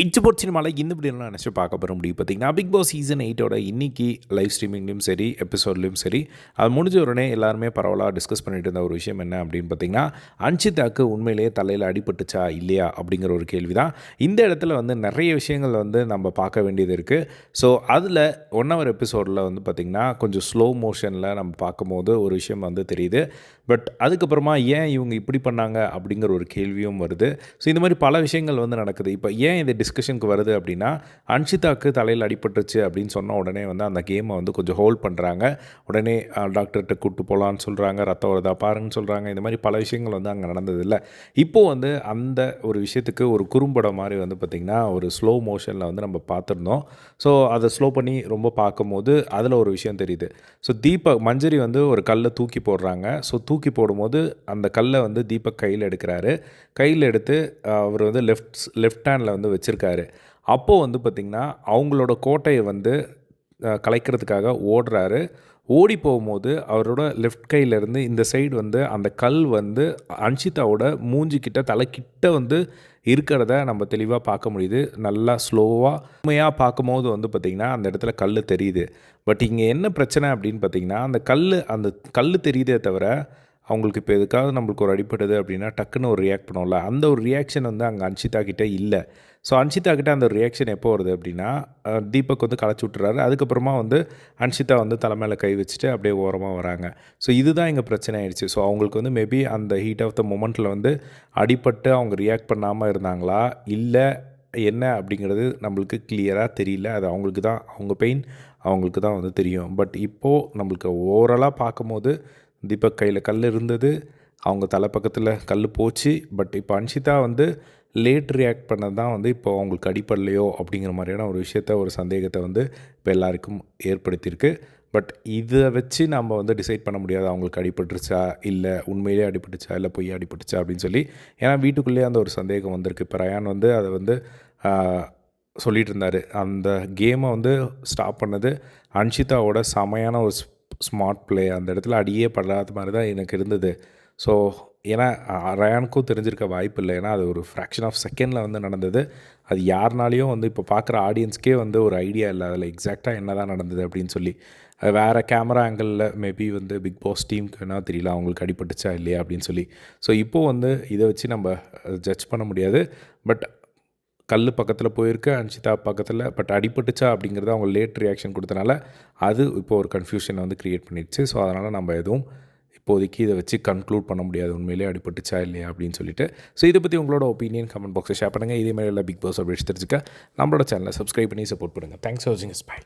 இச்சபோட் சினிமாவில் இந்த இப்படிலாம் நினச்சி பார்க்க போகிற முடியும் பார்த்தீங்கன்னா பிக் பாஸ் சீசன் 8ஓட இன்றைக்கி லைவ் ஸ்ட்ரீமிங்லேயும் சரி எபிசோட்லேயும் சரி அது முடிஞ்ச உடனே எல்லாருமே பரவலாக டிஸ்கஸ் பண்ணிட்டு இருந்த ஒரு விஷயம் என்ன அப்படின்னு பார்த்தீங்கன்னா அன்ஷிதாக்கு உண்மையிலேயே தலையில் அடிபட்டுச்சா இல்லையா அப்படிங்கிற ஒரு கேள்வி தான். இந்த இடத்துல வந்து நிறைய விஷயங்கள் வந்து நம்ம பார்க்க வேண்டியது இருக்குது. ஸோ அதில் 1 hour எபிசோடில் வந்து பார்த்திங்கன்னா கொஞ்சம் ஸ்லோ மோஷனில் நம்ம பார்க்கும்போது ஒரு விஷயம் வந்து தெரியுது. பட் அதுக்கப்புறமா ஏன் இவங்க இப்படி பண்ணாங்க அப்படிங்கிற ஒரு கேள்வியும் வருது. ஸோ இந்த மாதிரி பல விஷயங்கள் வந்து நடக்குது. இப்போ ஏன் இது டிஸ்கஷனுக்கு வருது அப்படின்னா, அன்ஷிதாக்கு தலையில் அடிபட்டுருச்சு அப்படின்னு சொன்ன உடனே வந்து அந்த கேமை வந்து கொஞ்சம் ஹோல்ட் பண்ணுறாங்க. உடனே டாக்டர்கிட்ட கூப்பிட்டு போகலான்னு சொல்கிறாங்க, ரத்தம் வருதா பாருங்கன்னு சொல்கிறாங்க. இந்த மாதிரி பல விஷயங்கள் வந்து அங்கே நடந்ததில்லை. இப்போது வந்து அந்த ஒரு விஷயத்துக்கு ஒரு குறும்படம் மாதிரி வந்து பார்த்திங்கன்னா ஒரு ஸ்லோ மோஷனில் வந்து நம்ம பார்த்துருந்தோம். ஸோ அதை ஸ்லோ பண்ணி ரொம்ப பார்க்கும்போது அதில் ஒரு விஷயம் தெரியுது. ஸோ தீபக் மஞ்சரி வந்து ஒரு கல்லை தூக்கி போடுறாங்க. ஸோ தூக்கி போடும்போது அந்த கல்லை வந்து தீபக் கையில் எடுக்கிறாரு. கையில் எடுத்து அவர் வந்து லெஃப்ட் ஹேண்டில் வந்து வச்சுருக்காரு. அப்போது வந்து பார்த்திங்கன்னா அவங்களோட கோட்டையை வந்து கலைக்கிறதுக்காக ஓடுறாரு. ஓடி போகும்போது அவரோட லெஃப்ட் கையிலேருந்து இந்த சைடு வந்து அந்த கல் வந்து அன்ஷிதாவோட மூஞ்சிக்கிட்ட தலைக்கிட்ட வந்து இருக்கிறத நம்ம தெளிவாக பார்க்க முடியுது. நல்லா ஸ்லோவாக உண்மையாக பார்க்கும்போது வந்து பார்த்திங்கன்னா அந்த இடத்துல கல் தெரியுது. பட் இங்கே என்ன பிரச்சனை அப்படின்னு பார்த்திங்கன்னா அந்த கல் தெரியுதே தவிர அவங்களுக்கு இப்போ எதுக்காவது நம்மளுக்கு ஒரு அடிபடுது அப்படின்னா டக்குன்னு ஒரு ரியாக்ட் பண்ணுவோம்ல, அந்த ஒரு ரியாக்ஷன் வந்து அங்கே அன்ஷிதா கிட்டே இல்லை. ஸோ அன்ஷிதா கிட்டே அந்த ஒரு ரியாக்ஷன் எப்போ வருது அப்படின்னா தீபக் வந்து களைச்சி விட்டுறாரு. அதுக்கப்புறமா வந்து அன்ஷிதா வந்து தலை மேலே கை வச்சுட்டு அப்படியே ஓரமாக வராங்க. ஸோ இதுதான் இங்கே பிரச்சனை ஆயிடுச்சு. ஸோ அவங்களுக்கு வந்து மேபி அந்த ஹீட் ஆஃப் த மொமெண்ட்டில் வந்து அடிபட்டு அவங்க ரியாக்ட் பண்ணாமல் இருந்தாங்களா இல்லை என்ன அப்படிங்கிறது நம்மளுக்கு கிளியராக தெரியல. அது அவங்களுக்கு தான், அவங்க பெயின் அவங்களுக்கு தான் வந்து தெரியும். பட் இப்போது நம்மளுக்கு ஓவராலாக பார்க்கும்போது தீபக் கையில் கல் இருந்தது, அவங்க தலை பக்கத்தில் கல் போச்சு. பட் இப்போ அன்ஷிதா வந்து லேட் ரியாக்ட் பண்ணது தான் வந்து இப்போ அவங்களுக்கு அடிப்படலையோ அப்படிங்கிற மாதிரியான ஒரு விஷயத்த, ஒரு சந்தேகத்தை வந்து இப்போ எல்லாருக்கும் ஏற்படுத்தியிருக்கு. பட் இதை வச்சு நம்ம வந்து டிசைட் பண்ண முடியாது அவங்களுக்கு அடிபட்டுருச்சா இல்லை உண்மையிலே அடிபட்டுச்சா இல்லை பொய்யா அடிபட்டுச்சா அப்படின்னு சொல்லி. ஏன்னா வீட்டுக்குள்ளேயே அந்த ஒரு சந்தேகம் வந்திருக்கு. இப்போ ரயான் வந்து அதை வந்து சொல்லிகிட்டு இருந்தார். அந்த கேமை வந்து ஸ்டாப் பண்ணது அன்ஷிதாவோட செமையான ஒரு ஸ்மார்ட் ப்ளே. அந்த இடத்துல அடியே படாத மாதிரி தான் எனக்கு இருந்தது. ஸோ ஏன்னா ரயானுக்கும் தெரிஞ்சிருக்க வாய்ப்பு இல்லை. ஏன்னா அது ஒரு ஃப்ராக்ஷன் ஆஃப் செகண்டில் வந்து நடந்தது. அது யாருனாலையும் வந்து இப்போ பார்க்குற ஆடியன்ஸ்க்கே வந்து ஒரு ஐடியா இல்லை அதில் எக்ஸாக்டாக என்ன தான் நடந்தது அப்படின்னு சொல்லி. அது வேறு கேமரா ஆங்கிளில் மேபி வந்து பிக் பாஸ் டீமுக்கு என்ன தெரியல அவங்களுக்கு அடிபட்டுச்சா இல்லையா அப்படின்னு சொல்லி. ஸோ இப்போது வந்து இதை வச்சு நம்ம ஜட்ஜ் பண்ண முடியாது. பட் கல் பக்கத்தில் போயிருக்கு, அன்ஷிதா பக்கத்தில். பட் அடிபட்டுச்சா அப்படிங்கிறது அவங்க லேட் ரியாக்ஷன் கொடுத்தனால அது இப்போது ஒரு கன்ஃபியூஷனை வந்து க்ரியேட் பண்ணிடுச்சு. ஸோ அதனால் நம்ம எதுவும் இப்போதைக்கு இதை வச்சு கன்க்ளூட் பண்ண முடியாது உண்மையிலே அடிபட்டுச்சா இல்லையா அப்படின்னு சொல்லிட்டு. ஸோ இதை பற்றி உங்களோட ஒப்பீனியன் கமெண்ட் பாக்ஸில் ஷேர் பண்ணுங்கள். இதே மாதிரி எல்லாம் பிக் பாஸ் அப்டேட்ஸ் தெரிஞ்சுக்க நம்மளோட சேனலை சப்ஸ்கிரைப் பண்ணி சப்போர்ட் பண்ணுங்கள். தேங்க்ஸ் ஃபார் வாட்சிங். பை.